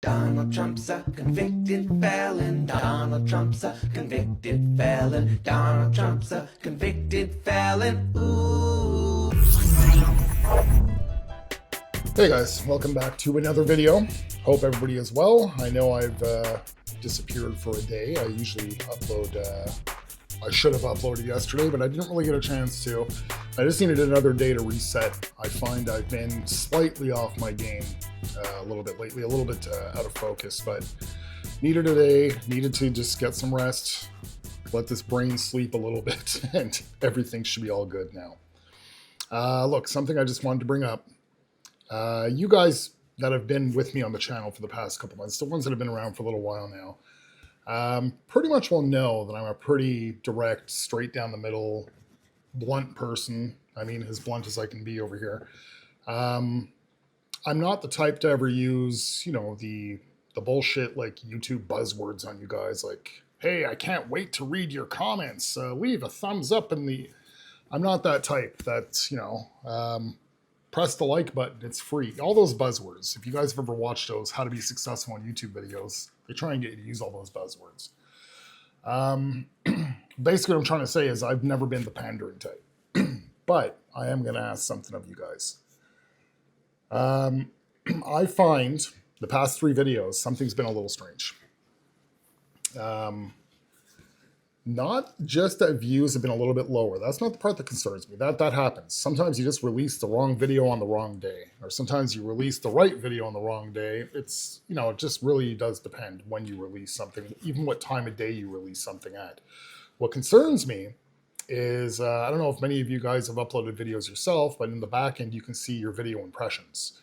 Donald Trump's a convicted felon. Donald Trump's a convicted felon. Donald Trump's a convicted felon. Ooh. Hey guys, welcome back to another video. Hope everybody is well. I know I've disappeared for a day. I usually upload, I should have uploaded yesterday, but I didn't really get a chance to. I just needed another day to reset. I find I've been slightly off my game a little bit lately, a little bit out of focus, but needed a day, needed to just get some rest, let this brain sleep a little bit, and everything should be all good now. Look, something I just wanted to bring up. You guys that have been with me on the channel for the past couple months, the ones that have been around for a little while now, pretty much will know that I'm a pretty direct, straight down the middle, blunt person. I mean, as blunt as I can be over here. I'm not the type to ever use, you know, the bullshit like YouTube buzzwords on you guys, like, hey, I can't wait to read your comments. Leave a thumbs up in the... I'm not that type. That's, you know... press the like button, it's free. All those buzzwords. If you guys have ever watched those how to be successful on YouTube videos, they try and get you to use all those buzzwords. Basically what I'm trying to say is I've never been the pandering type. But I am going to ask something of you guys. I find the past 3 videos, something's been a little strange. Not just that views have been a little bit lower. That's not the part that concerns me. That happens. Sometimes you just release the wrong video on the wrong day, or sometimes you release the right video on the wrong day. It's, you know, it just really does depend when you release something, even what time of day you release something at. What concerns me is, I don't know if many of you guys have uploaded videos yourself, but in the back end, you can see your video impressions.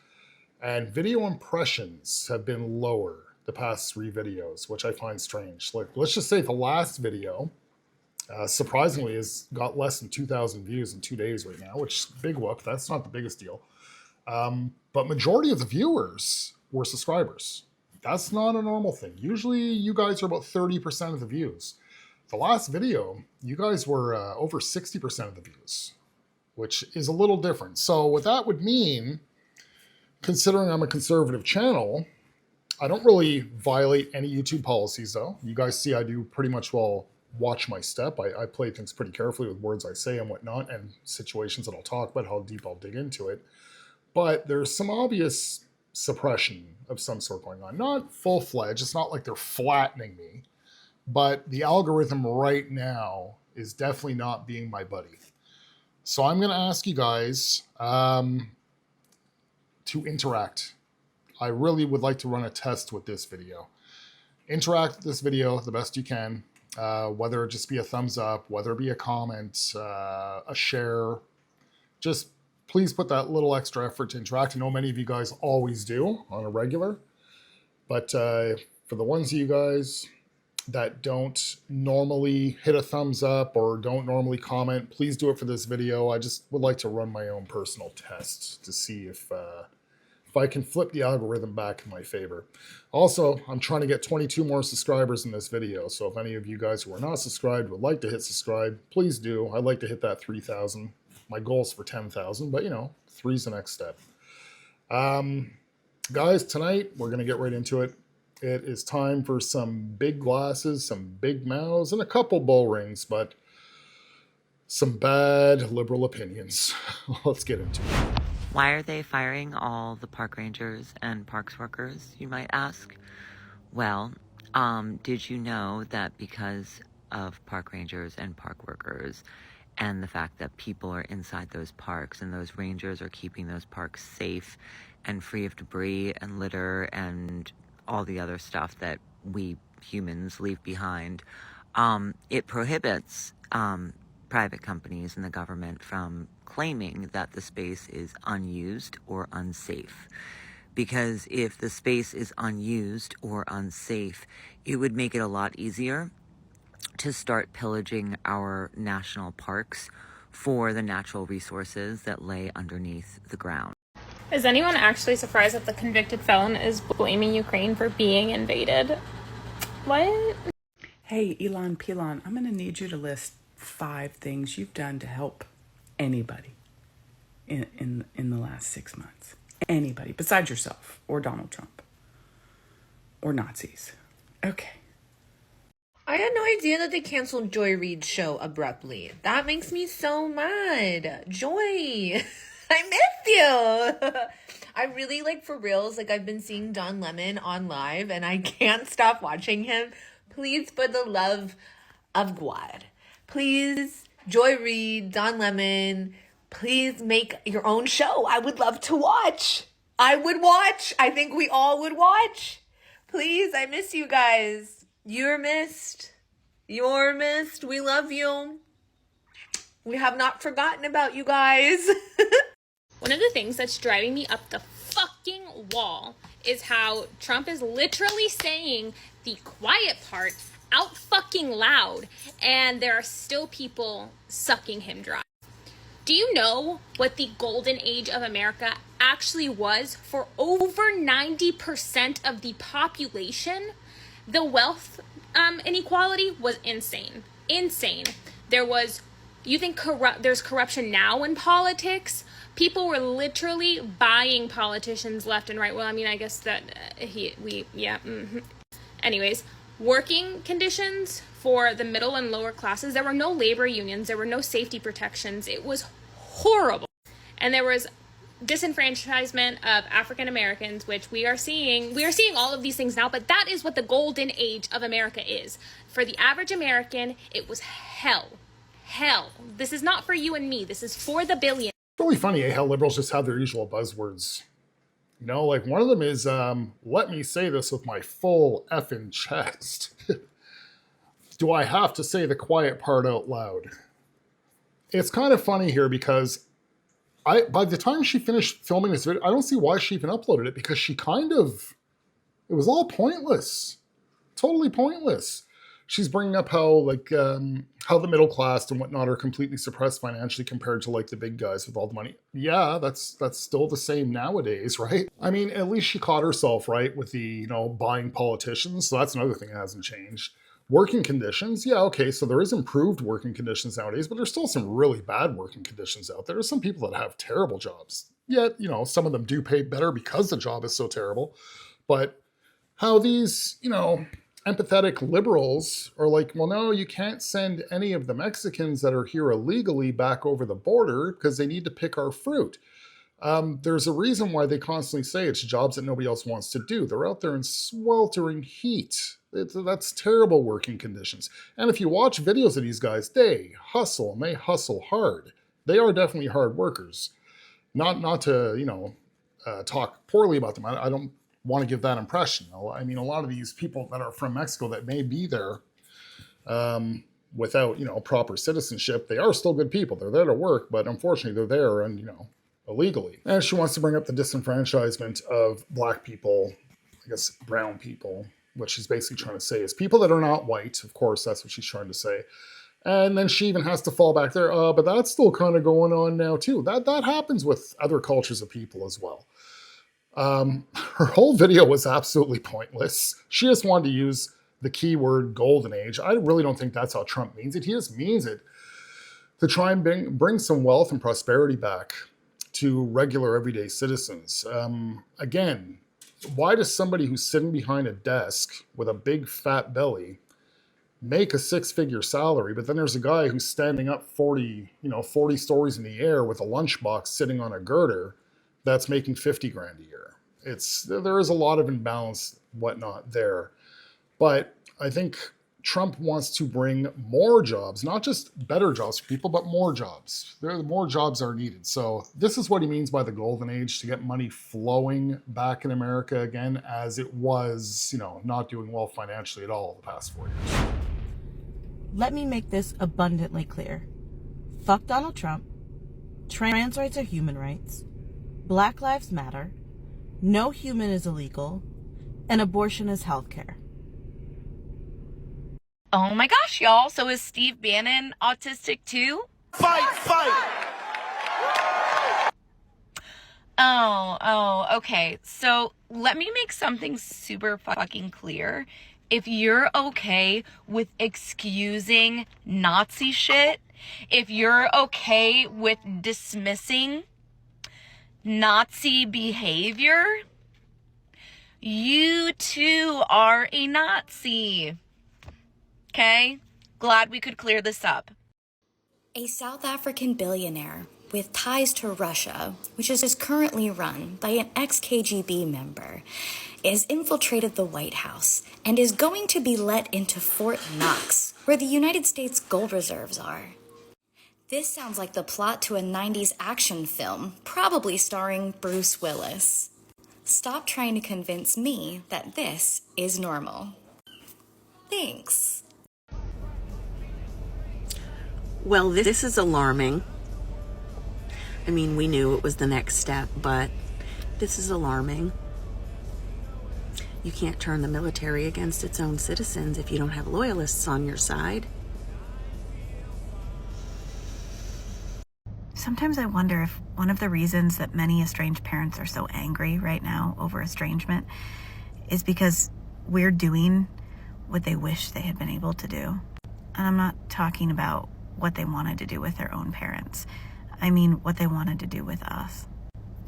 And video impressions have been lower the past 3 videos, which I find strange. Like, let's just say the last video, surprisingly, has got less than 2,000 views in 2 days right now, which is a big whoop. That's not the biggest deal. But majority of the viewers were subscribers. That's not a normal thing. Usually you guys are about 30% of the views. The last video, you guys were over 60% of the views, which is a little different. So what that would mean, considering I'm a conservative channel, I don't really violate any YouTube policies though. You guys see I do pretty much well watch my step. I play things pretty carefully with words I say and whatnot, and situations that I'll talk about, how deep I'll dig into it. But there's some obvious suppression of some sort going on. Not full-fledged, it's not like they're flattening me, but the algorithm right now is definitely not being my buddy. So I'm gonna ask you guys to interact. I really would like to run a test with this video. Interact with this video the best you can, whether it just be a thumbs up, whether it be a comment, a share. Just please put that little extra effort to interact. I know many of you guys always do on a regular, but for the ones of you guys that don't normally hit a thumbs up or don't normally comment, please do it for this video. I just would like to run my own personal test to see if I can flip the algorithm back in my favor. Also, I'm trying to get 22 more subscribers in this video, so if any of you guys who are not subscribed would like to hit subscribe, please do. I'd like to hit that 3,000. My goal's for 10,000, but you know, 3's the next step. Guys, tonight we're gonna get right into it. It is time for some big glasses, some big mouths, and a couple bull rings, but some bad liberal opinions. Let's get into it. Why are they firing all the park rangers and parks workers, you might ask? Well, did you know that because of park rangers and park workers and the fact that people are inside those parks and those rangers are keeping those parks safe and free of debris and litter and all the other stuff that we humans leave behind, it prohibits private companies and the government from claiming that the space is unused or unsafe. Because if the space is unused or unsafe, it would make it a lot easier to start pillaging our national parks for the natural resources that lay underneath the ground. Is anyone actually surprised that the convicted felon is blaming Ukraine for being invaded? What? Hey, Elon Pilon, I'm going to need you to list 5 things you've done to help anybody in the last 6 months. Anybody besides yourself or Donald Trump. or Nazis. Okay. I had no idea that they canceled Joy Reid's show abruptly. That makes me so mad. Joy, I miss you. I really, like, for reals, like, I've been seeing Don Lemon on live and I can't stop watching him. Please, for the love of God, please, Joy Reid, Don Lemon, please make your own show. I would love to watch. I would watch. I think we all would watch. Please, I miss you guys. You're missed. You're missed. We love you. We have not forgotten about you guys. One of the things that's driving me up the fucking wall is how Trump is literally saying the quiet part out fucking loud, and there are still people sucking him dry. Do you know what the golden age of America actually was for over 90% of the population? The wealth inequality was insane. Insane. You think there's corruption now in politics? People were literally buying politicians left and right. Well, I mean, I guess that Anyways, working conditions for the middle and lower classes, there were no labor unions, there were no safety protections. It was horrible. And there was disenfranchisement of African Americans, which we are seeing all of these things now, but that is what the golden age of America is. For the average American, it was hell. This is not for you and me. This is for the billion. It's really funny how liberals just have their usual buzzwords. You know, like one of them is, let me say this with my full effing chest. Do I have to say the quiet part out loud? It's kind of funny here because by the time she finished filming this video, I don't see why she even uploaded it, because it was all pointless. Totally pointless. She's bringing up how the middle class and whatnot are completely suppressed financially compared to like the big guys with all the money. Yeah, that's still the same nowadays, right? I mean, at least she caught herself right with the, buying politicians. So that's another thing that hasn't changed. Working conditions, yeah, okay, so there is improved working conditions nowadays, but there's still some really bad working conditions out there. There's some people that have terrible jobs. Yet, some of them do pay better because the job is so terrible. But how these, empathetic liberals are like, well, no, you can't send any of the Mexicans that are here illegally back over the border because they need to pick our fruit. There's a reason why they constantly say it's jobs that nobody else wants to do. They're out there in sweltering heat. That's terrible working conditions. And if you watch videos of these guys, they hustle, and they hustle hard. They are definitely hard workers. Not to, talk poorly about them. I don't want to give that impression. I mean, a lot of these people that are from Mexico that may be there without, proper citizenship, they are still good people. They're there to work, but unfortunately they're there and, illegally. And she wants to bring up the disenfranchisement of black people, I guess brown people. What she's basically trying to say is people that are not white. Of course, that's what she's trying to say. And then she even has to fall back there. But that's still kind of going on now too. That happens with other cultures of people as well. Her whole video was absolutely pointless. She just wanted to use the keyword golden age. I really don't think that's how Trump means it. He just means it to try and bring some wealth and prosperity back to regular everyday citizens. Again, why does somebody who's sitting behind a desk with a big fat belly make a six-figure salary, but then there's a guy who's standing up 40 stories in the air with a lunchbox sitting on a girder that's making 50 grand a year? There is a lot of imbalance, whatnot there. But I think Trump wants to bring more jobs, not just better jobs for people, but more jobs. More jobs are needed. So this is what he means by the golden age, to get money flowing back in America again, as it was, not doing well financially at all the past 4 years. Let me make this abundantly clear. Fuck Donald Trump. Trans rights are human rights. Black lives matter. No human is illegal. And abortion is healthcare. Oh my gosh, y'all. So is Steve Bannon autistic too? Fight! Oh, okay. So let me make something super fucking clear. If you're okay with excusing Nazi shit, if you're okay with dismissing Nazi behavior, You too are a Nazi. Okay? Glad we could clear this up. A South African billionaire with ties to Russia, which is currently run by an ex-KGB member, has infiltrated the White House and is going to be let into Fort Knox, where the United States gold reserves are. This sounds like the plot to a 90s action film, probably starring Bruce Willis. Stop trying to convince me that this is normal. Thanks. Well, this is alarming. I mean, we knew it was the next step, but this is alarming. You can't turn the military against its own citizens if you don't have loyalists on your side. Sometimes I wonder if one of the reasons that many estranged parents are so angry right now over estrangement is because we're doing what they wish they had been able to do. And I'm not talking about what they wanted to do with their own parents. I mean, what they wanted to do with us.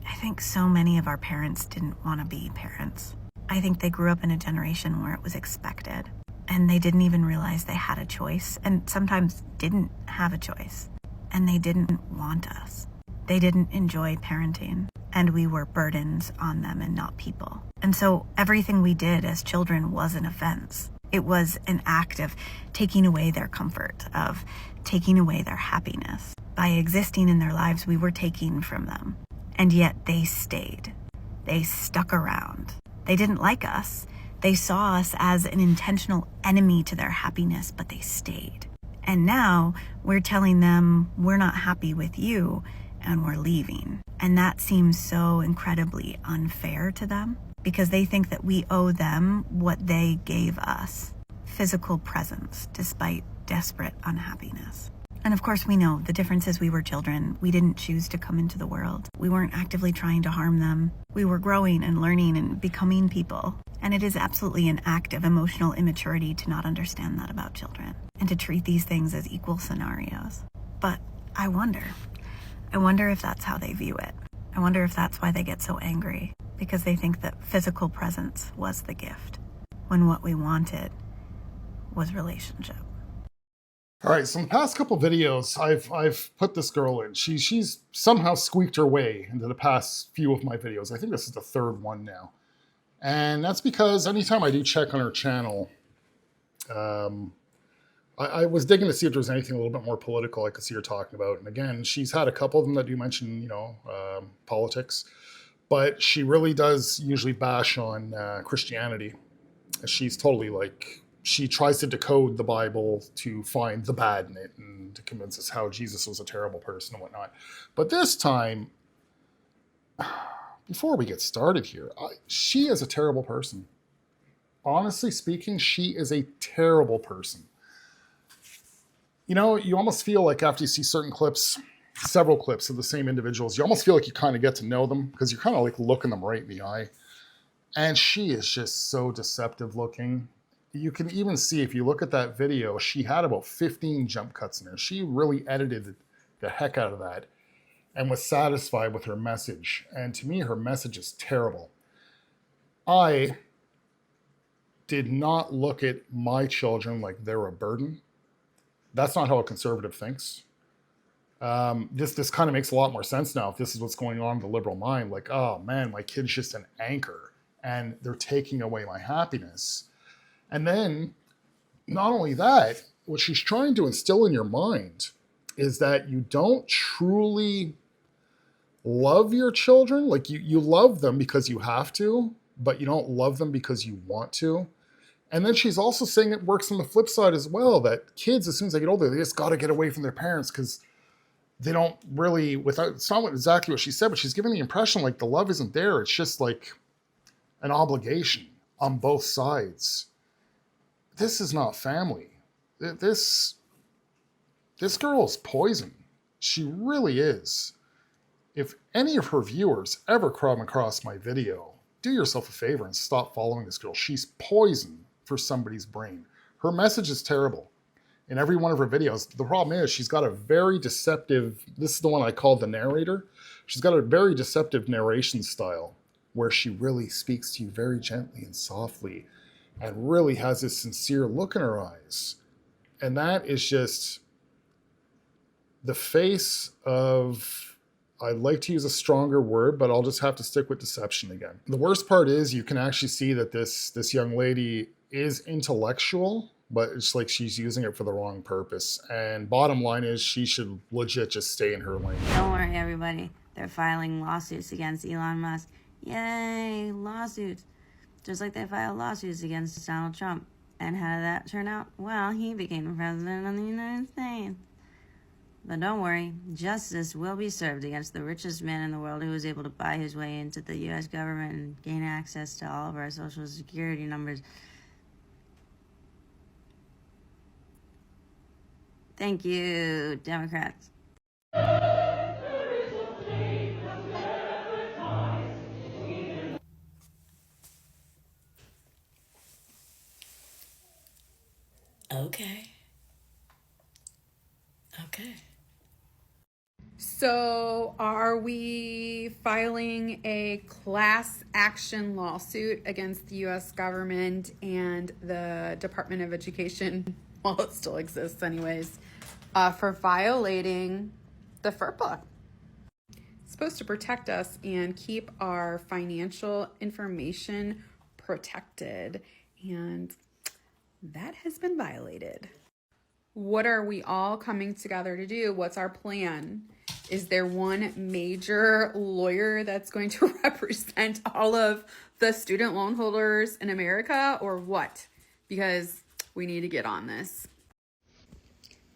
I think so many of our parents didn't want to be parents. I think they grew up in a generation where it was expected, and they didn't even realize they had a choice, and sometimes didn't have a choice. And they didn't want us. They didn't enjoy parenting, and we were burdens on them and not people. And so everything we did as children was an offense. It was an act of taking away their comfort, of taking away their happiness. By existing in their lives, we were taking from them. And yet they stayed. They stuck around. They didn't like us. They saw us as an intentional enemy to their happiness, but they stayed. And now we're telling them we're not happy with you and we're leaving. And that seems so incredibly unfair to them because they think that we owe them what they gave us, physical presence despite desperate unhappiness. And of course we know the difference is we were children. We didn't choose to come into the world. We weren't actively trying to harm them. We were growing and learning and becoming people. And it is absolutely an act of emotional immaturity to not understand that about children and to treat these things as equal scenarios. But I wonder if that's how they view it. I wonder if that's why they get so angry, because they think that physical presence was the gift when what we wanted was relationship. All right, so in the past couple videos, I've put this girl in. She's somehow squeaked her way into the past few of my videos. I think this is the third one now. And that's because anytime I do check on her channel, I was digging to see if there was anything a little bit more political I could see her talking about. And again, she's had a couple of them that do mention, politics. But she really does usually bash on Christianity. She's totally she tries to decode the Bible to find the bad in it and to convince us how Jesus was a terrible person and whatnot. But this time, before we get started here, she is a terrible person. Honestly speaking, she is a terrible person. You know, you almost feel like after you see certain clips, several clips of the same individuals, you almost feel like you kind of get to know them because you're kind of looking them right in the eye. And she is just so deceptive looking. You can even see, if you look at that video, she had about 15 jump cuts in there. She really edited the heck out of that and was satisfied with her message. And to me, her message is terrible. I did not look at my children like they're a burden. That's not how a conservative thinks. This kind of makes a lot more sense now if this is what's going on in the liberal mind. Like, oh man, my kid's just an anchor and they're taking away my happiness. And then, not only that, what she's trying to instill in your mind is that you don't truly love your children. Like you love them because you have to, but you don't love them because you want to. And then she's also saying it works on the flip side as well, that kids, as soon as they get older, they just got to get away from their parents because they don't really, it's not exactly what she said, but she's giving the impression like the love isn't there. It's just like an obligation on both sides. This is not family. This girl is poison. She really is. If any of her viewers ever come across my video, do yourself a favor and stop following this girl. She's poison for somebody's brain. Her message is terrible in every one of her videos. The problem is she's got a very deceptive, this is the one I call the narrator. She's got a very deceptive narration style. where she really speaks to you very gently and softly and really has this sincere look in her eyes. And that is just the face of, I'd like to use a stronger word, but I'll just have to stick with deception again. The worst part is you can actually see that this young lady is intellectual, but it's like she's using it for the wrong purpose. And bottom line is she should legit just stay in her lane. Don't worry, everybody. They're filing lawsuits against Elon Musk. Yay, lawsuits. Just like they filed lawsuits against Donald Trump. And how did that turn out? Well, he became president of the United States. But don't worry, justice will be served against the richest man in the world who was able to buy his way into the U.S. government and gain access to all of our social security numbers. Thank you, Democrats. Okay. Okay. So, are we filing a class action lawsuit against the U.S. government and the Department of Education, while it still exists anyways, for violating the FERPA? It's supposed to protect us and keep our financial information protected, and that has been violated. What are we all coming together to do? What's our plan? Is there one major lawyer that's going to represent all of the student loan holders in America, or what? Because we need to get on this.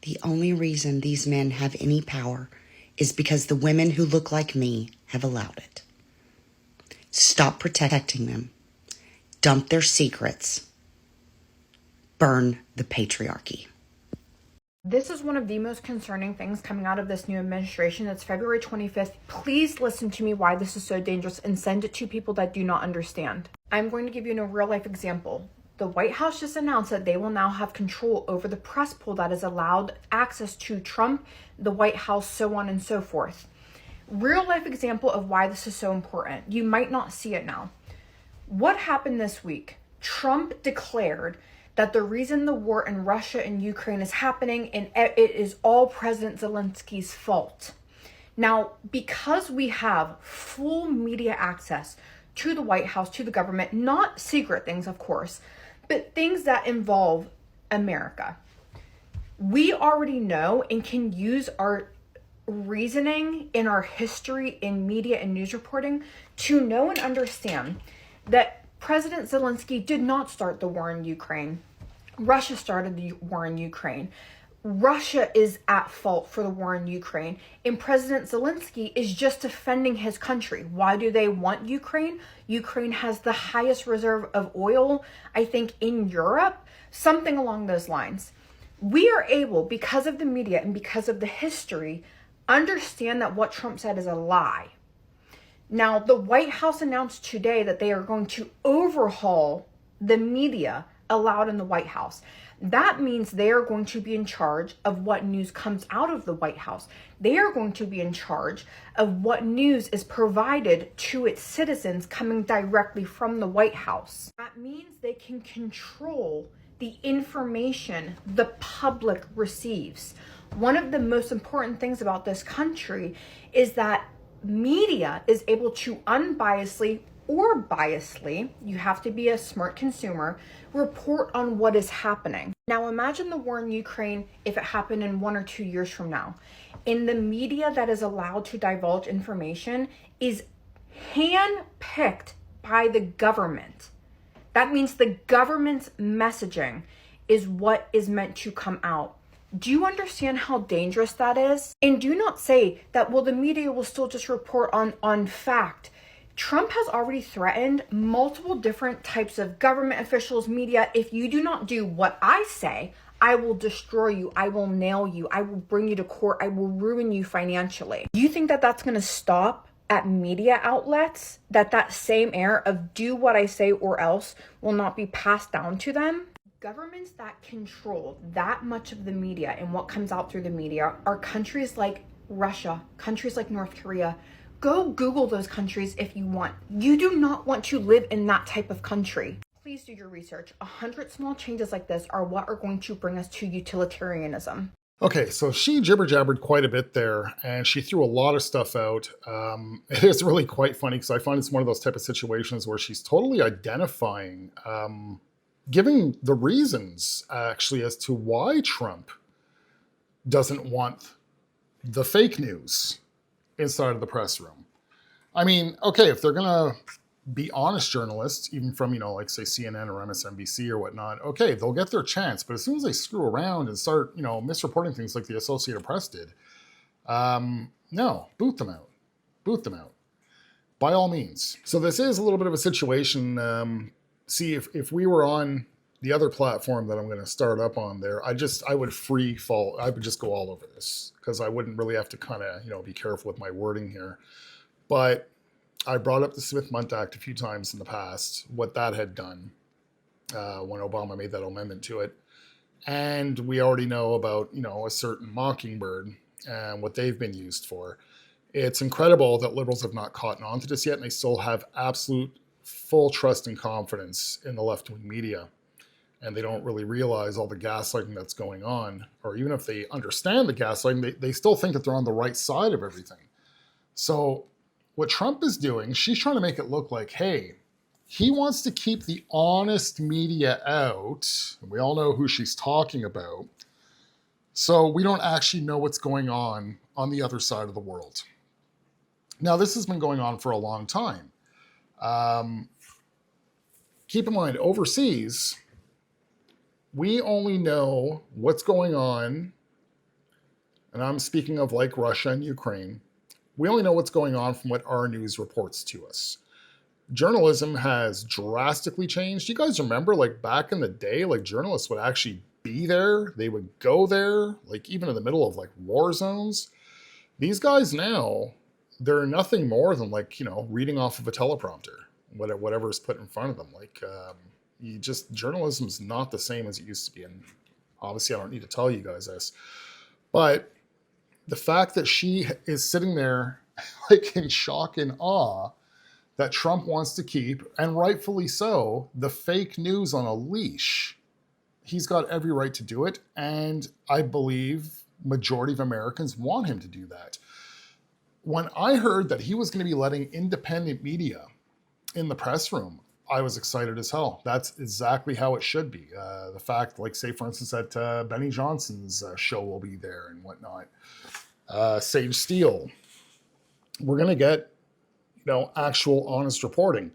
The only reason these men have any power is because the women who look like me have allowed it. Stop protecting them. Dump their secrets. Burn the patriarchy. This is one of the most concerning things coming out of this new administration. It's February 25th. Please listen to me why this is so dangerous and send it to people that do not understand. I'm going to give you a real life example. The White House just announced that they will now have control over the press pool that is allowed access to Trump, the White House, so on and so forth. Real life example of why this is so important. You might not see it now. What happened this week? Trump declared that the reason the war in Russia and Ukraine is happening, and it is all President Zelensky's fault. Now, because we have full media access to the White House, to the government, not secret things, of course, but things that involve America, we already know and can use our reasoning in our history in media and news reporting to know and understand that President Zelensky did not start the war in Ukraine. Russia started the war in Ukraine. Russia is at fault for the war in Ukraine. And President Zelensky is just defending his country. Why do they want Ukraine? Ukraine has the highest reserve of oil, I think, in Europe. Something along those lines. We are able, because of the media and because of the history, understand that what Trump said is a lie. Now, the White House announced today that they are going to overhaul the media allowed in the White House. That means they are going to be in charge of what news comes out of the White House. They are going to be in charge of what news is provided to its citizens coming directly from the White House. That means they can control the information the public receives. One of the most important things about this country is that media is able to unbiasedly or biasly, you have to be a smart consumer, report on what is happening. Now imagine the war in Ukraine if it happened in 1 or 2 years from now. And the media that is allowed to divulge information is hand-picked by the government. That means the government's messaging is what is meant to come out. Do you understand how dangerous that is? And do not say that, well, the media will still just report on fact. Trump has already threatened multiple different types of government officials, media. If you do not do what I say, I will destroy you. I will nail you. I will bring you to court. I will ruin you financially. Do you think that that's going to stop at media outlets? That same air of do what I say or else will not be passed down to them? Governments that control that much of the media and what comes out through the media are countries like Russia, countries like North Korea, Go Google those countries if you want. You do not want to live in that type of country. Please do your research. 100 small changes like this are what are going to bring us to utilitarianism. Okay, so she jibber-jabbered quite a bit there, and she threw a lot of stuff out. It is really quite funny, because I find it's one of those type of situations where she's totally identifying, giving the reasons, actually, as to why Trump doesn't want the fake news inside of the press room. I mean, okay, if they're going to be honest journalists, even from, like, say, CNN or MSNBC or whatnot, okay, they'll get their chance. But as soon as they screw around and start, misreporting things like the Associated Press did, no, boot them out. Boot them out. By all means. So this is a little bit of a situation. See, if we were on the other platform that I'm going to start up on there, I would free fall. I would just go all over this, because I wouldn't really have to kind of, be careful with my wording here. But I brought up the Smith-Mundt Act a few times in the past, what that had done when Obama made that amendment to it. And we already know about, a certain Mockingbird and what they've been used for. It's incredible that liberals have not caught on to this yet, and they still have absolute full trust and confidence in the left-wing media. And they don't really realize all the gaslighting that's going on. Or even if they understand the gaslighting, they still think that they're on the right side of everything. So what Trump is doing, she's trying to make it look like, hey, he wants to keep the honest media out. And we all know who she's talking about. So we don't actually know what's going on the other side of the world. Now, this has been going on for a long time. Keep in mind, overseas, we only know what's going on, and I'm speaking of like Russia and Ukraine, we only know what's going on from what our news reports to us. Journalism has drastically changed. You guys remember, like, back in the day, like, journalists would actually be there. They would go there, like, even in the middle of, like, war zones. These guys now, they're nothing more than, like, reading off of a teleprompter, whatever is put in front of them. Like, journalism's not the same as it used to be. And obviously, I don't need to tell you guys this. But the fact that she is sitting there, like, in shock and awe that Trump wants to keep, and rightfully so, the fake news on a leash. He's got every right to do it, and I believe majority of Americans want him to do that. When I heard that he was going to be letting independent media in the press room, I was excited as hell. That's exactly how it should be. The fact, like, say, for instance, that Benny Johnson's show will be there and whatnot. Sage Steele. We're going to get actual honest reporting.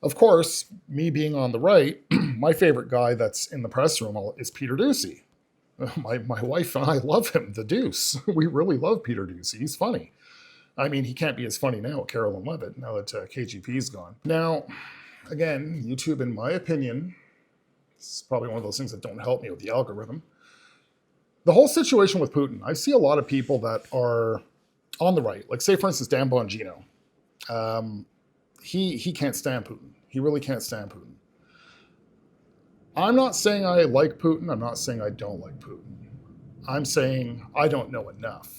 Of course, me being on the right, my favorite guy that's in the press room is Peter Doocy. My wife and I love him, the Deuce. We really love Peter Doocy. He's funny. I mean, he can't be as funny now with Carolyn Levitt, now that KGP's gone. Now, again, YouTube, in my opinion, it's probably one of those things that don't help me with the algorithm. The whole situation with Putin, I see a lot of people that are on the right. Like, say, for instance, Dan Bongino. He can't stand Putin. He really can't stand Putin. I'm not saying I like Putin. I'm not saying I don't like Putin. I'm saying I don't know enough.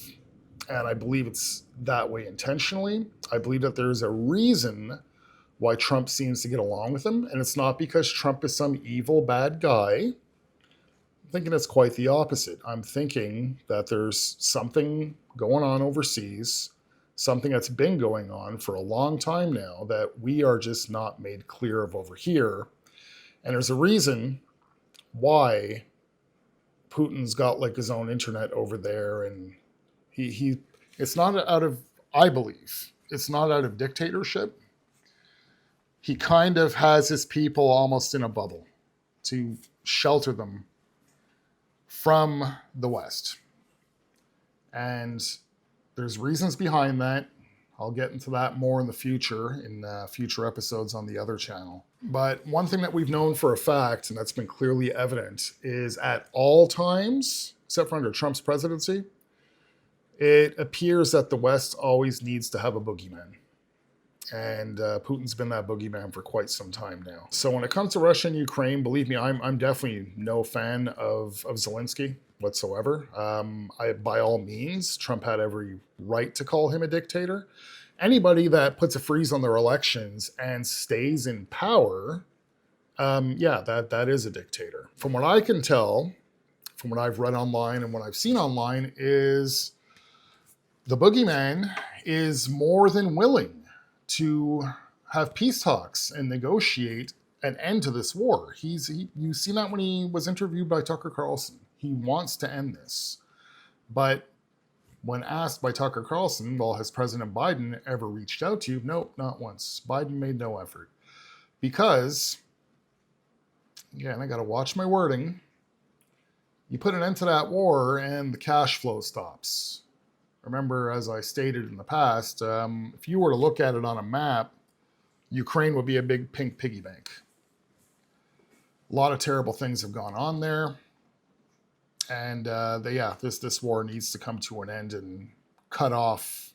And I believe it's that way intentionally. I believe that there's a reason why Trump seems to get along with him. And it's not because Trump is some evil, bad guy. I'm thinking it's quite the opposite. I'm thinking that there's something going on overseas, something that's been going on for a long time now that we are just not made clear of over here. And there's a reason why Putin's got, like, his own internet over there, and he it's not out of, I believe, it's not out of dictatorship. He kind of has his people almost in a bubble to shelter them from the West. And there's reasons behind that. I'll get into that more in the future, in future episodes on the other channel. But one thing that we've known for a fact, and that's been clearly evident, is at all times, except for under Trump's presidency, it appears that the West always needs to have a boogeyman. And Putin's been that boogeyman for quite some time now. So when it comes to Russia and Ukraine, believe me, I'm definitely no fan of Zelensky whatsoever. By all means, Trump had every right to call him a dictator. anybody that puts a freeze on their elections and stays in power, yeah, that is a dictator. From what I can tell, from what I've read online and what I've seen online, is the boogeyman is more than willing to have peace talks and negotiate an end to this war. You've seen that when he was interviewed by Tucker Carlson. He wants to end this. But when asked by Tucker Carlson, well, has President Biden ever reached out to you? Nope, not once. Biden made no effort. Because, again, I got to watch my wording. You put an end to that war and the cash flow stops. Remember, as I stated in the past, if you were to look at it on a map, Ukraine would be a big pink piggy bank. A lot of terrible things have gone on there. And this war needs to come to an end and cut off,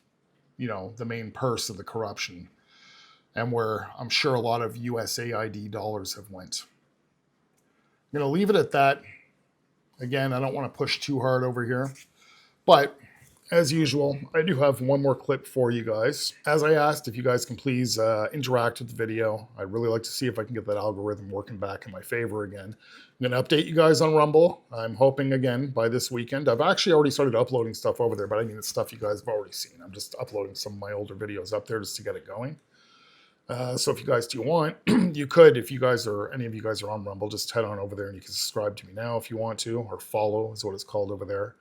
the main purse of the corruption, and where I'm sure a lot of USAID dollars have went. I'm going to leave it at that. Again, I don't want to push too hard over here, but as usual, I do have one more clip for you guys. As I asked, if you guys can please interact with the video. I'd really like to see if I can get that algorithm working back in my favor again. I'm going to update you guys on Rumble. I'm hoping, again, by this weekend. I've actually already started uploading stuff over there, but I mean, it's stuff you guys have already seen. I'm just uploading some of my older videos up there just to get it going. So if you guys do want, you could, if you guys are, any of you guys are on Rumble, just head on over there and you can subscribe to me now if you want to, or follow is what it's called over there.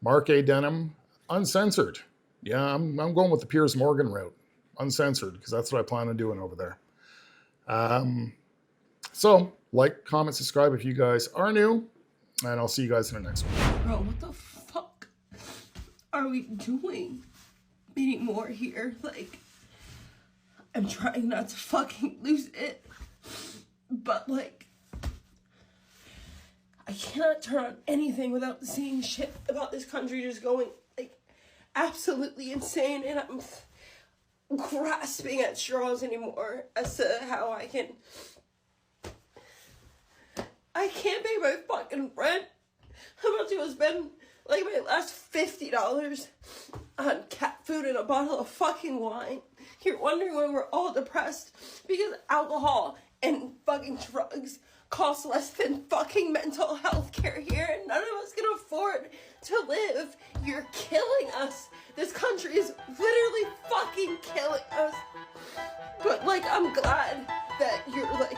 Mark A. Denham. Uncensored. Yeah, I'm going with the Piers Morgan route. Uncensored, because that's what I plan on doing over there. So, like, comment, subscribe if you guys are new, and I'll see you guys in the next one. Bro, what the fuck are we doing anymore here? Like, I'm trying not to fucking lose it, but, like, I cannot turn on anything without seeing shit about this country just going absolutely insane, and I'm grasping at straws anymore as to how I can't pay my fucking rent. I'm about to spend like my last $50 on cat food and a bottle of fucking wine. You're wondering why we're all depressed, because alcohol and fucking drugs cost less than fucking mental health care here, and none of us can afford to live. You're killing us. This country is literally fucking killing us. But, like, I'm glad that you're, like,